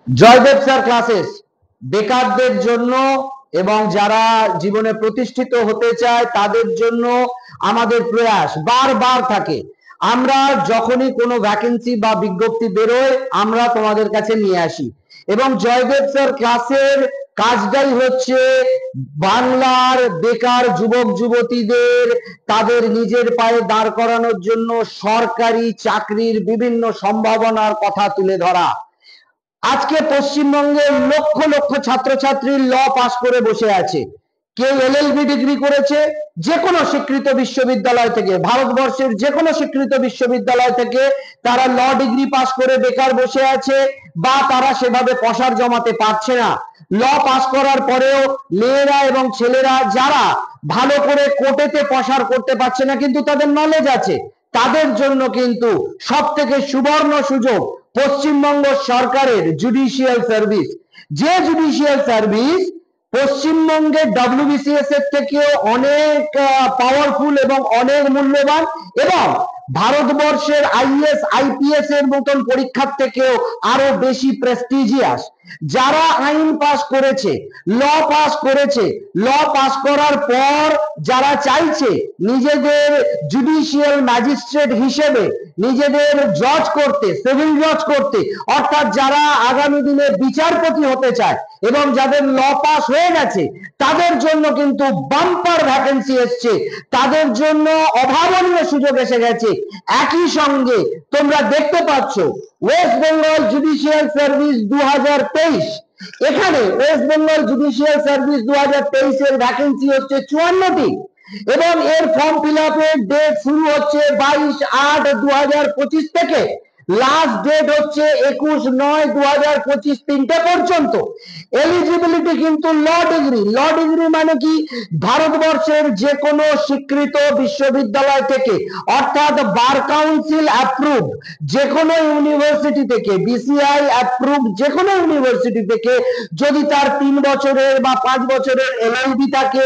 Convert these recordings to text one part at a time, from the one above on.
Joydeb sir classes বেকারদের জন্য এবং যারা জীবনে প্রতিষ্ঠিত হতে চায় তাদের জন্য আমাদের প্রয়াস বারবার থাকে। আমরা যখনই কোনো ভ্যাকেন্সি বা বিজ্ঞপ্তি বেরোয় আমরা তোমাদের কাছে নিয়ে আসি এবং জয়দেব স্যার ক্লাসের কাজটাই হচ্ছে বাংলার বেকার যুবক যুবতীদের তাদের নিজের পায়ে দাঁড় করানোর জন্য সরকারি চাকরির বিভিন্ন সম্ভাবনার কথা তুলে ধরা। আজকে পশ্চিমবঙ্গের লক্ষ লক্ষ ছাত্রছাত্রী ল পাস করে বসে আছে। কেউ এলএলবি ডিগ্রি করেছে যে কোনো স্বীকৃত বিশ্ববিদ্যালয় থেকে, ভারতবর্ষের যে কোনো স্বীকৃত বিশ্ববিদ্যালয় থেকে তারা ল ডিগ্রি পাস করে বেকার বসে আছে বা তারা সেভাবে পসার জমাতে পারছে না। ল পাস করার পরেও মেয়েরা এবং ছেলেরা যারা ভালো করে কোর্টেতে পসার করতে পারছে না কিন্তু তাদের নলেজ আছে, তাদের জন্য কিন্তু সব থেকে সুবর্ণ সুযোগ পশ্চিমবঙ্গ সরকারের জুডিশিয়াল সার্ভিস। যে জুডিশিয়াল সার্ভিস পশ্চিমবঙ্গের ডব্লিউবিসিএস এর থেকেও অনেক পাওয়ারফুল এবং অনেক মূল্যবান এবং ভারতবর্ষের আইএস আইপিএস এর মতন পরীক্ষার থেকেও আরো বেশি প্রেস্টিজিয়াস। যারা আইন পাস করেছে, ল পাস করেছে, ল পাস করার পর যারা চাইছে নিজেদের জুডিশিয়াল ম্যাজিস্ট্রেট হিসেবে নিজেদের জজ করতে, সিভিল জজ করতে, অর্থাৎ যারা আগামী দিনে বিচারপতি হতে চায় এবং যাদের ল পাস হয়ে গেছে তাদের জন্য কিন্তু বাম্পার ভ্যাকেন্সি এসছে, তাদের জন্য অভাবনীয় সুযোগ এসে গেছে। একই সঙ্গে তোমরা দেখতে পাচ্ছ ওয়েস্ট বেঙ্গল জুডিশিয়াল সার্ভিস 2023, এখানে ওয়েস্ট বেঙ্গল জুডিশিয়াল সার্ভিস 2023 এর ভ্যাকেন্সি হচ্ছে 54টি এবং এর ফর্ম ফিল আপের ডেট শুরু হচ্ছে 22/8/2025 থেকে, লাস্ট ডেট হচ্ছে 21/9/2025 3টে পর্যন্ত। এলিজিবিলিটি কিন্তু ল ডিগ্রি। ল ডিগ্রি মানে কি? ভারতবর্ষের যে কোনো স্বীকৃত বিশ্ববিদ্যালয় থেকে অর্থাৎ বার কাউন্সিল অ্যাপ্রুভ যে কোনো ইউনিভার্সিটি থেকে, বিসিআই অ্যাপ্রুভ যে কোনো ইউনিভার্সিটি থেকে যদি তার 3 বছরের বা 5 বছরের এলএলবি থাকে,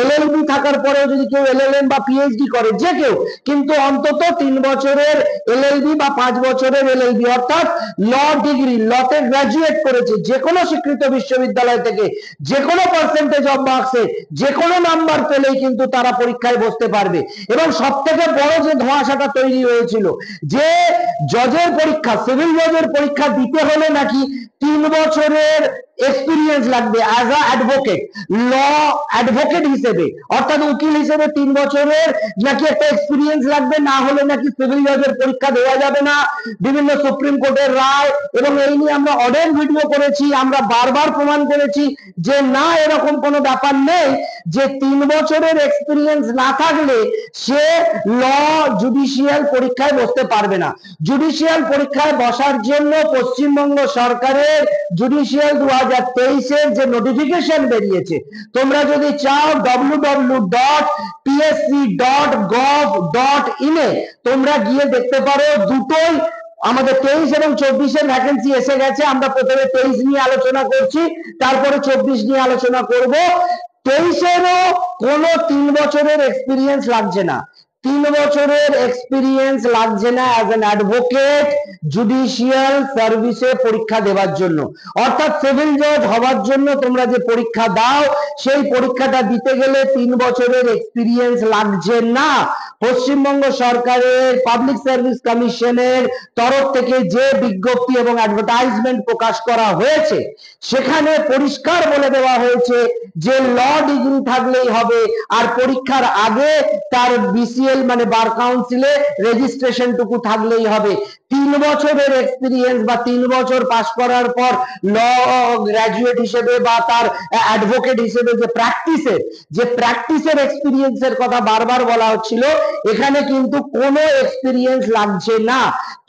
এলএলবি থাকার পরেও যদি কেউ এলএলএম বা পিএইচডি করে, যে কেউ কিন্তু অন্তত 3 বছরের এলএলবি বা 5 বছরের এলএলবি অর্থাৎ ল ডিগ্রি, লতে গ্রাজুয়েট করেছে যে কোনো স্বীকৃত বিশ্ববিদ্যালয় থেকে, যে কোনো পার্সেন্টেজ অফ মার্কসে যে কোনো নাম্বার পেলেই কিন্তু তারা পরীক্ষায় বসতে পারবে। এবং সব থেকে বড় যে ধোঁয়াশাটা তৈরি হয়েছিল যে জজের পরীক্ষা, সিভিল জজের পরীক্ষা দিতে হলে নাকি 3 বছরের এক্সপিরিয়েন্স লাগবে as a advocate, law advocate হিসেবে অর্থাৎ উকিল হিসেবে 3 বছরের নাকি একটা এক্সপিরিয়েন্স লাগবে, না হলে নাকি সিভিল জজের পরীক্ষা দেওয়া যাবে না। বিভিন্ন সুপ্রিম কোর্টের রায় এবং এই নিয়ে আমরা অনেক ভিডিও করেছি, আমরা বারবার প্রমাণ করেছি যে না, এরকম কোনো ব্যাপার নেই যে 3 বছরের এক্সপিরিয়েন্স না থাকলে সে ল জুডিশিয়াল পরীক্ষায় বসতে পারবে না। জুডিশিয়াল পরীক্ষায় বসার জন্য পশ্চিমবঙ্গ সরকারের জুডিশিয়াল 2023 এর যে নোটিফিকেশন বেরিয়েছে, তোমরা যদি চাও www.psc.gov.in এ তোমরা গিয়ে দেখতে পারো, দুটোই আমাদের 23 এবং 24 এর ভ্যাকেন্সি এসে গেছে। আমরা প্রথমে 23 নিয়ে আলোচনা করছি, তারপরে 24 নিয়ে আলোচনা করব। 23 এরও কোনো 3 বছরের এক্সপিরিয়েন্স লাগছে না, 3 বছরের এক্সপিরিয়েন্স লাগছে না অ্যাজ অ্যান অ্যাডভোকেট জুডিশিয়াল সার্ভিসে পরীক্ষা দেওয়ার জন্য। অর্থাৎ সিভিল জজ হওয়ার জন্য তোমরা যে পরীক্ষা দাও সেই পরীক্ষাটা দিতে গেলে 3 বছরের এক্সপিরিয়েন্স লাগছে না। পশ্চিমবঙ্গ সরকারের পাবলিক সার্ভিস কমিশনের তরফ থেকে যে বিজ্ঞপ্তি এবং অ্যাডভার্টাইজমেন্ট প্রকাশ করা হয়েছে সেখানে পরিষ্কার বলে দেওয়া হয়েছে যে ল ডিগ্রি থাকলেই হবে আর পরীক্ষার আগে তার বিসিএল মানে বার কাউন্সিলে রেজিস্ট্রেশন টুকু থাকলেই হবে। 3 বছরের এক্সপিরিয়েন্স বা 3 বছর পাস করার পর ল গ্রাজুয়েট হিসেবে বা তার অ্যাডভোকেট হিসেবে যে প্র্যাকটিসের এক্সপিরিয়েন্সের কথা বারবার বলা হচ্ছিল, এখানে কিন্তু কোনো এক্সপিরিয়েন্স লাগছে না,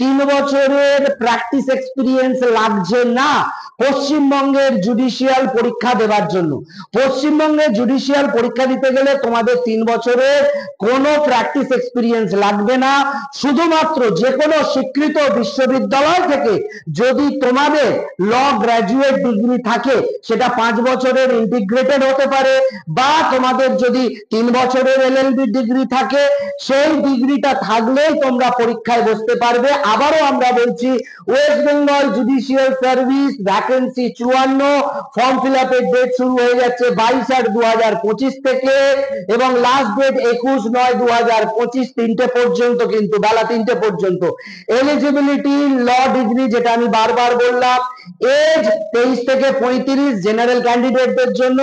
3 বছরের প্র্যাকটিস এক্সপিরিয়েন্স লাগছে না। পশ্চিমবঙ্গের জুডিশিয়াল পরীক্ষা দেওয়ার জন্য। পশ্চিমবঙ্গের জুডিশিয়াল পরীক্ষা দিতে গেলে তোমাদের 3 বছরের কোনো প্র্যাকটিস এক্সপিরিয়েন্স লাগবে না। শুধুমাত্র যে কোনো স্বীকৃত বিশ্ববিদ্যালয় থেকে যদি তোমাদের ল গ্র্যাজুয়েট ডিগ্রি থাকে, সেটা 5 বছরের ইন্টিগ্রেটেড হতে পারে, বা তোমাদের যদি 3 বছরের এলএলবি ডিগ্রি থাকে, সেই ডিগ্রিটা থাকলেই তোমরা পরীক্ষায় বসতে পারবে। আবারও আমরা বলছি, West Bengal judicial service vacancy 54, form fill আপের ডেট শুরু হয়ে যাচ্ছে 22/8/2025 থেকে, এবং লাস্ট ডেট 21/9/2025 3টে পর্যন্ত, কিন্তু বেলা 3টে পর্যন্ত। এলিজিবিলিটি ল ডিগ্রি, যেটা আমি বারবার বললাম, এজ 23 থেকে 35 জেনারেল ক্যান্ডিডেটদের জন্য,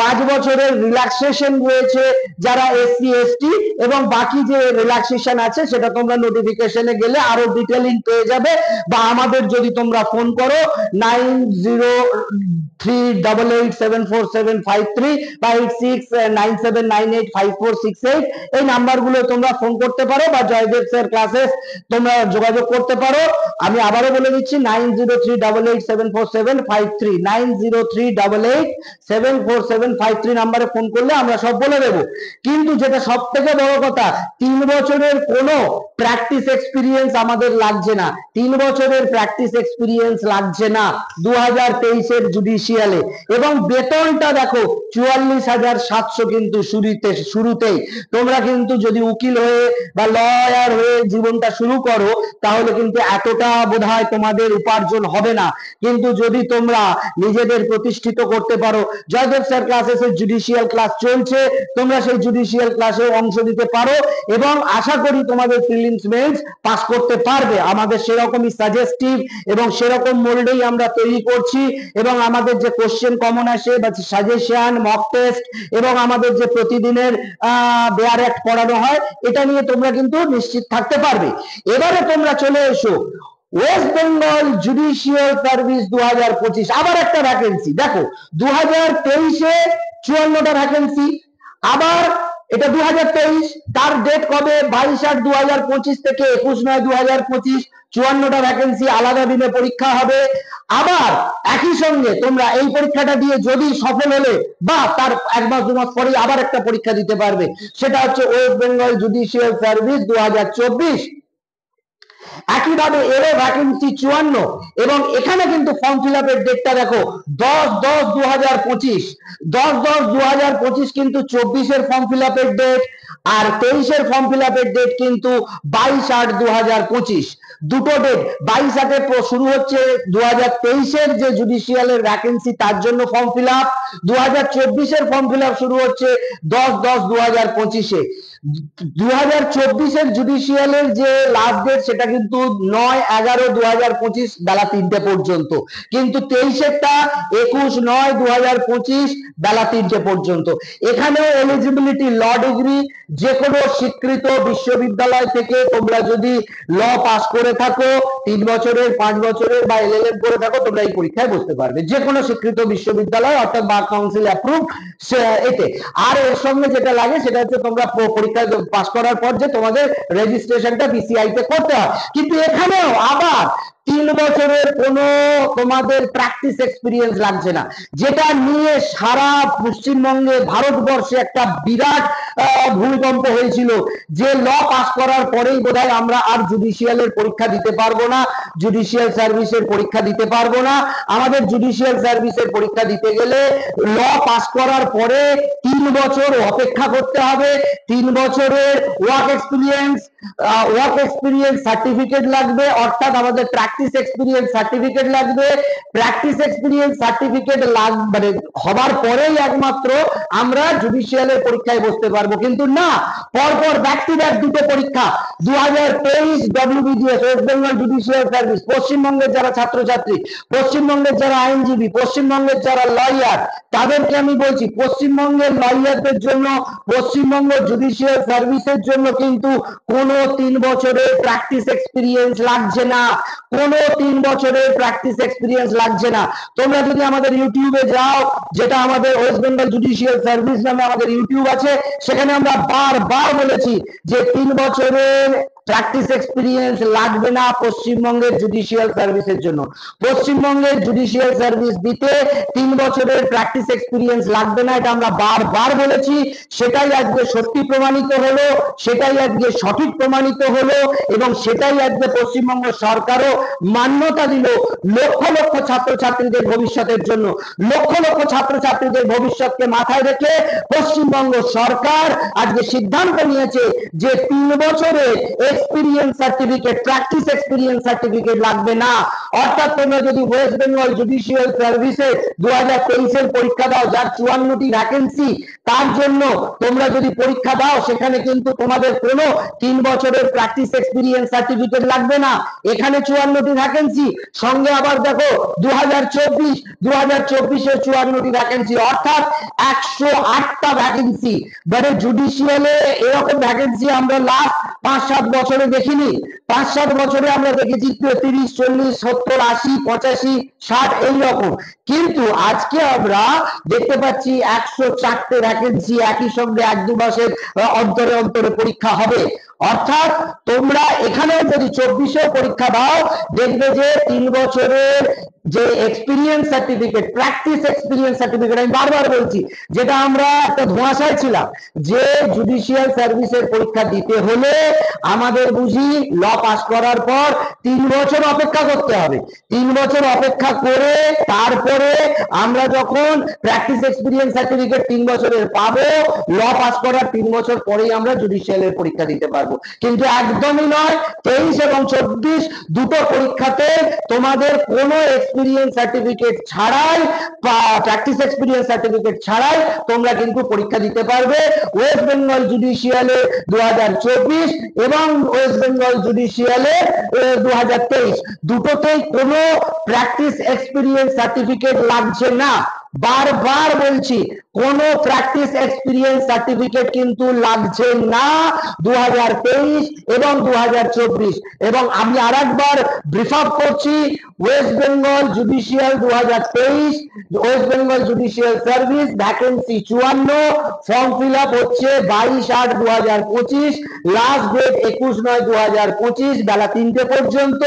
5 বছরের রিল্যাক্সেশন রয়েছে যারা এসসি এসটি, এবং বাকি যে রিল্যাক্সেশন আছে সেটা তোমরা নোটিফিকেশনে গেলে আরো ডিটেইলিং পেয়ে যাবে, বা আমাদের যদি তোমরা ফোন করো 9038874753 বা 8697985468, এই নাম্বারগুলো তোমরা ফোন করতে পারো, বা জয়দেব স্যার ক্লাসেস তোমরা যোগাযোগ করতে পারো। আমি আবারও বলে দিচ্ছি 9038874753, 9038874753 নাম্বারে ফোন করলে আমরা সব বলে দেবো। কিন্তু যেটা সব থেকে বড় কথা, 3 বছরের কোনো প্র্যাকটিস এক্সপিরিয়েন্স আমাদের লাগছে না। 3 বছরের প্র্যাকটিস এক্সপিরিয়েন্স লাগছে না 2023 এর জুডিশিয়ালে। এবং বেতনটা দেখো 44,700, কিন্তু শুরুতেই তোমরা কিন্তু যদি উকিল হয়ে বা লয়ার হয়ে জীবনটা শুরু করো, তাহলে কিন্তু এতটা বোধহয় তোমাদের উপার্জন হবে না। কিন্তু যদি তোমরা নিজেদের প্রতিষ্ঠিত করতে পারো, জয়দেব স্যার ক্লাসেসের জুডিশিয়াল ক্লাস চলছে, তোমরা সেই জুডিশিয়াল ক্লাসে অংশ নিতে পারো, এবং আশা করি তোমাদের প্রিলিমস মেইনস পাস করতে পারবে। আমাদের সেরকমই সাজেস্টিভ এবং সেরকম মোল্ডেই আমরা তৈরি করছি, এবং আমাদের যে কোশ্চেন কমন আসে বা সাজেশন, মক টেস্ট, এবং আমাদের যে প্রতিদিনের বেয়ার অ্যাক্ট পড়ানো হয়, এটা নিয়ে তোমরা কিন্তু নিশ্চিত থাকতে পারবে। এবারে তোমরা চলে এসো ওয়েস্ট বেঙ্গল জুডিশিয়াল সার্ভিস 2025, আবার একটা ভ্যাকেন্সি। দেখো 2023-এ 54টা ভ্যাকেন্সি, আবার এটা 2023, তার ডেট কবে? 22/8/2025 থেকে 21/9/2025, 54টা ভ্যাকেন্সি, আলাদা দিনে পরীক্ষা হবে। আবার একই সঙ্গে তোমরা এই পরীক্ষাটা দিয়ে যদি সফল হলে, বা তার 1 মাস 2 মাস পরে আবার একটা পরীক্ষা দিতে পারবে, সেটা হচ্ছে ওয়েস্ট বেঙ্গল জুডিশিয়াল সার্ভিস 2024। একইভাবে এরও ভ্যাকেন্সি 54, এবং এখানে কিন্তু ফর্ম ফিল আপের ডেটটা দেখো 10/10/2025, 10/10/2025 কিন্তু 24-এর ফর্ম ফিল আপের ডেট, আর 23-এর ফর্ম ফিল আপের ডেট কিন্তু 22/8/2025। দুটো ডেট, 22/8-এ শুরু হচ্ছে 2023-এর যে জুডিশিয়ালের ভ্যাকেন্সি, তার জন্য ফর্ম ফিল আপ, 2024-এর ফর্ম ফিল আপ শুরু হচ্ছে 10/10/2025-এ। 2024-এর জুডিশিয়ালের যে লাস্ট ডেট, সেটা কিন্তু 9/11/2025 বেলা 3টে পর্যন্ত, কিন্তু 23-এরটা 21/9/2025 বেলা 3টে পর্যন্ত। এখানেও এলিজিবিলিটি ল ডিগ্রি, যে কোনো স্বীকৃত বিশ্ববিদ্যালয় থেকে তোমরা যদি ল পাস করে থাকো, 3 বছরের, 5 বছরের বা এলএলএম করে থাকো, তোমরা এই পরীক্ষায় বসতে পারবে, যে কোনো স্বীকৃত বিশ্ববিদ্যালয়, অর্থাৎ বার কাউন্সিল অ্যাপ্রুভ এতে। আর এর সঙ্গে যেটা লাগে সেটা হচ্ছে তোমরা পরীক্ষা পাস করার পর যে তোমাদের রেজিস্ট্রেশনটা বিসিআই তে করতে হয়। কিন্তু এখানেও আবার 3 বছরের কোনো তোমাদের প্র্যাকটিস এক্সপিরিয়েন্স লাগছে না, যেটা নিয়ে সারা পশ্চিমবঙ্গে, ভারতবর্ষে একটা বিরাট ভূমিকম্প হয়েছিল, যে ল পাস করার পরেই বোধহয় আমরা আর জুডিশিয়ালের পরীক্ষা দিতে পারবো না, জুডিশিয়াল সার্ভিসের পরীক্ষা দিতে পারবো না। আমাদের জুডিশিয়াল সার্ভিসের পরীক্ষা দিতে গেলে ল পাস করার পরে 3 বছর অপেক্ষা করতে হবে, 3 বছরের ওয়ার্ক এক্সপিরিয়েন্স সার্টিফিকেট লাগবে, অর্থাৎ আমাদের প্র্যাকটিস এক্সপিরিয়েন্স সার্টিফিকেট লাগবে। প্র্যাকটিস এক্সপিরিয়েন্স সার্টিফিকেট মানে হবার পরেই একমাত্র আমরা জুডিশিয়ালের পরীক্ষায় বসতে পারবো। কিন্তু না, পরপর ব্যাক টু ব্যাক দুটো পরীক্ষা। 2023 ডব্লিউবিজিএস, ওয়েস্ট বেঙ্গল জুডিশিয়াল সার্ভিস, পশ্চিমবঙ্গের যারা ছাত্রছাত্রী, পশ্চিমবঙ্গের যারা আইনজীবী, পশ্চিমবঙ্গের যারা লয়ার, তাদেরকে আমি বলছি, পশ্চিমবঙ্গের লয়ারদের জন্য, পশ্চিমবঙ্গ জুডিশিয়াল সার্ভিসের জন্য কিন্তু কোনো 3 বছরের প্র্যাকটিস এক্সপিরিয়েন্স লাগছে না, কোনো 3 বছরের প্র্যাকটিস এক্সপিরিয়েন্স লাগছে না। তোমরা যদি আমাদের ইউটিউবে যাও, যেটা আমাদের ওয়েস্ট বেঙ্গল জুডিশিয়াল সার্ভিস নামে আমাদের ইউটিউব আছে, সেখানে আমরা বারবার বলেছি যে 3 বছরের প্র্যাকটিস এক্সপিরিয়েন্স লাগবে না পশ্চিমবঙ্গের জুডিশিয়াল সার্ভিসের জন্য। পশ্চিমবঙ্গের জুডিশিয়াল সার্ভিস দিতে 3 বছরের প্র্যাকটিস এক্সপিরিয়েন্স লাগবে না, এটা আমরা বারবার বলেছি। সেটাই আজকে সত্যি প্রমাণিত হলো, সেটাই আজকে সঠিক প্রমাণিত হলো, এবং সেটাই আজকে পশ্চিমবঙ্গ সরকারও মান্যতা দিল লক্ষ লক্ষ ছাত্রছাত্রীদের ভবিষ্যতের জন্য। লক্ষ লক্ষ ছাত্রছাত্রীদের ভবিষ্যৎকে মাথায় রেখে পশ্চিমবঙ্গ সরকার আজকে সিদ্ধান্ত নিয়েছে যে 3 বছরের experience certificate, practice experience certificate লাগবে না। অর্থাৎ তোমরা যদি ওয়েস্ট বেঙ্গল জুডিশিয়াল সার্ভিসে 2023-এর পরীক্ষা দাও, যার 54টি ভ্যাকেন্সি, তার জন্য তোমরা যদি পরীক্ষা দাও, সেখানে কিন্তু তোমাদের কোনো 3 বছরের প্র্যাকটিস এক্সপিরিয়েন্স সার্টিফিকেট লাগবে না। এখানে 54টি ভ্যাকেন্সি, সঙ্গে আবার দেখো 2024-এর 54টি ভ্যাকেন্সি, অর্থাৎ 108টা ভ্যাকেন্সি। মানে জুডিশিয়ালে এরকম ভ্যাকেন্সি আমরা লাস্ট 5-7 বছরে দেখিনি। 5-7 বছরে আমরা দেখেছি 30, 40, 70, 80, 85, 60 এইরকম। কিন্তু আজকে আমরা দেখতে পাচ্ছি 104টে ভ্যাকেন্সি, একই সঙ্গে 1-2 মাসের অন্তরে অন্তরে পরীক্ষা হবে। অর্থাৎ তোমরা এখানে যদি 24-এও পরীক্ষা দাও, দেখবে যে 3 বছরের যে experience certificate, practice experience certificate, আমি বারবার বলছি, যেটা আমরা একটা ধোঁয়াশায় ছিলাম যে জুডিশিয়াল সার্ভিসের পরীক্ষা দিতে হলে আমাদের বুঝি ল পাস করার পর 3 বছর অপেক্ষা করতে হবে। 3 বছর অপেক্ষা করে তারপরে আমরা যখন প্র্যাকটিস এক্সপিরিয়েন্স সার্টিফিকেট 3 বছরের পাবো, ল পাস করার 3 বছর পরেই আমরা জুডিশিয়ালের পরীক্ষা দিতে পারবো। কিন্তু একদমই নয়। 23 এবং 24 দুটো পরীক্ষাতে তোমাদের কোনো এক্সপিরিয়েন্স সার্টিফিকেট ছাড়াই, প্র্যাকটিস এক্সপিরিয়েন্স সার্টিফিকেট ছাড়াই তোমরা কিন্তু পরীক্ষা দিতে পারবে। ওয়েস্ট বেঙ্গল জুডিশিয়ালে 2024 এবং ওয়েস্ট বেঙ্গল জুডিশিয়ালে 2023 দুটোতেই কোনো প্র্যাকটিস এক্সপিরিয়েন্স সার্টিফিকেট লাগছে না। বারবার বলছি, কোনো প্র্যাকটিস এক্সপিরিয়েন্স সার্টিফিকেট কিন্তু লাগছে না 2023 এবং 2024। এবং আমি আরেকবার ব্রিফ আপ করছি, West Bengal judicial 2023, West Bengal judicial service vacancy 54, form fill up হচ্ছে 22/8/2025, লাস্ট ডেট 21/9/2025 বেলা 3টে পর্যন্ত।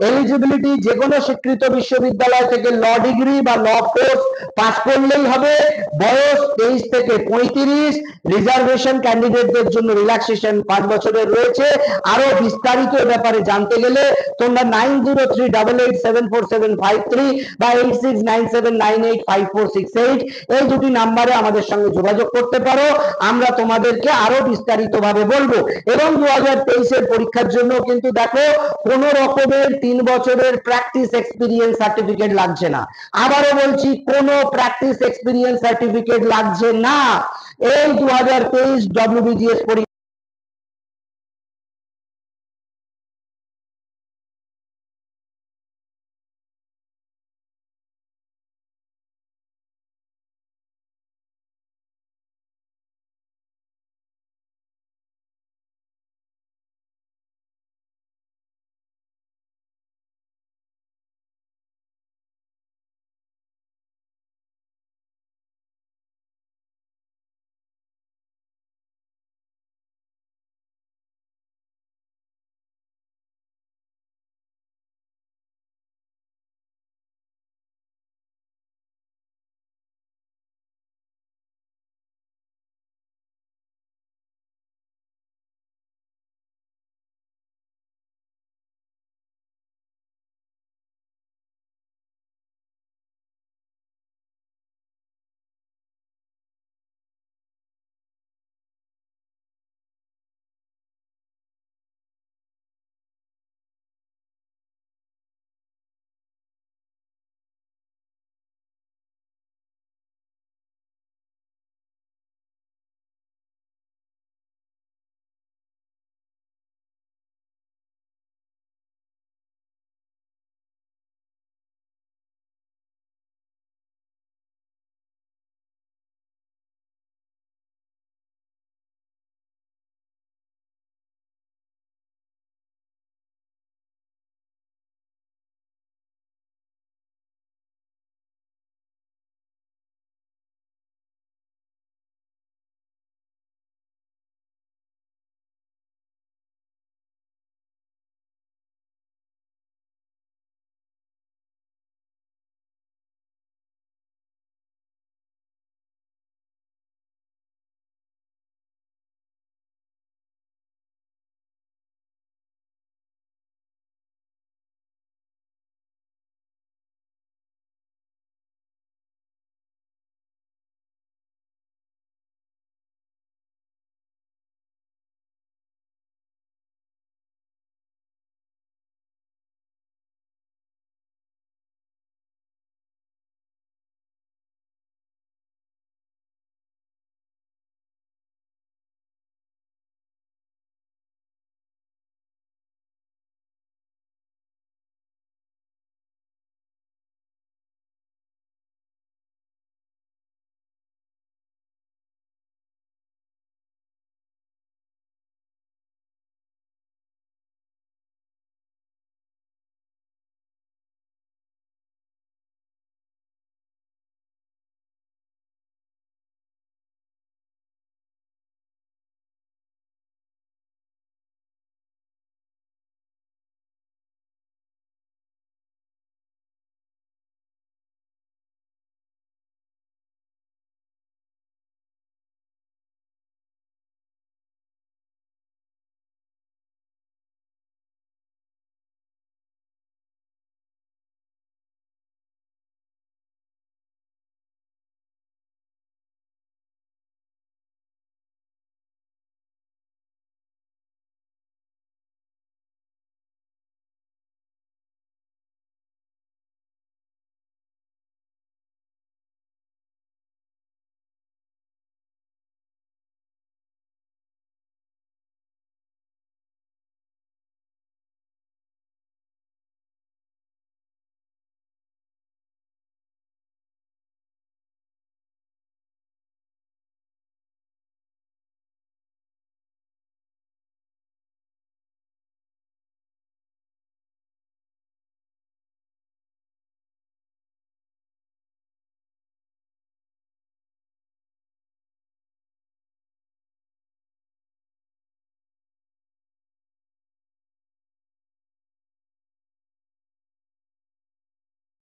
এলিজিবিলিটি যে কোনো স্বীকৃত বিশ্ববিদ্যালয় থেকে ল ডিগ্রি বা ল কোর্স পাস করলেই হবে। বয়স 23 থেকে 35। রিজার্ভেশন ক্যান্ডিডেটদের জন্য রিল্যাক্সেশন 5 বছরের রয়েছে। আরো বিস্তারিত ব্যাপারে জানতে গেলে তোমরা 9038874753 বা 8697985468 এই দুটি নাম্বারে আমাদের সঙ্গে যোগাযোগ করতে পারো। আমরা তোমাদেরকে আরো বিস্তারিত ভাবে বলবো। এবং 2023-এর পরীক্ষার জন্য কিন্তু দেখো কোন রকমের 3 বছরের প্র্যাকটিস এক্সপিরিয়েন্স সার্টিফিকেট লাগছে না। আবারও বলছি, কোনো প্র্যাকটিস এক্সপিরিয়েন্স সার্টিফিকেট লাগছে না। এই 2023 WBGS পরীক্ষা